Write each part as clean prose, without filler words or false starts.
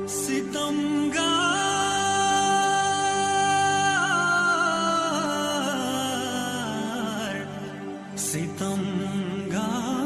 सितमगार सितमगार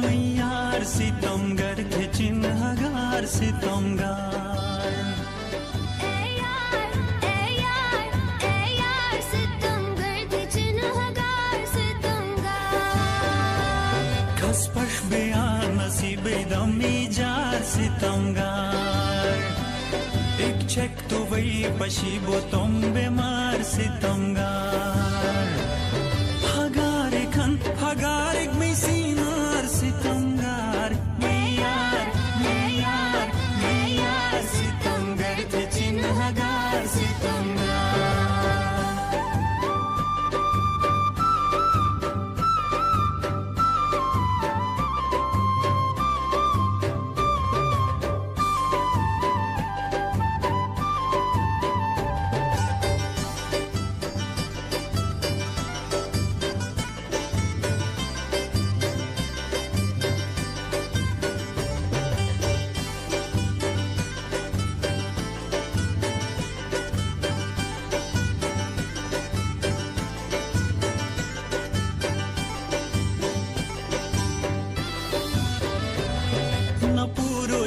मैयार सितमगार थे चिन्हगार सितमगार खसपश बेयार नसीबे दमी जार सितमगार एक चेक तो वही पशीबो तुम बीमार सितमगार हगार एक में सीनार सितमगार मैयार सितमगार थे चिन्हगार सितमगार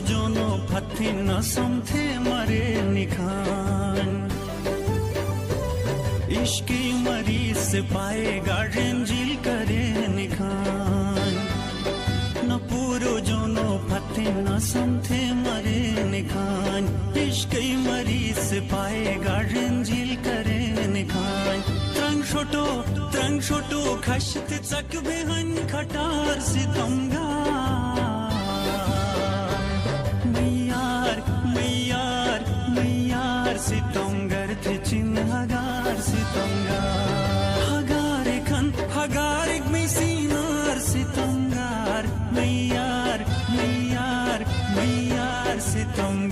जोनो फत्ती न समथे मरे निखान इश्की मरीज से पाएगा रेंजिल करे निखान न पूरो जोनो फत्ती न समथे मरे निखान इश्की मरीज से पाएगा रेंजिल करे निखान त्रंग छोटो खशत चक बेहन खटार सितमगार मैयार सितमगार थे चिन्हगार सितमगार हगार एक में सीनार सितमगार मैयार सितमगार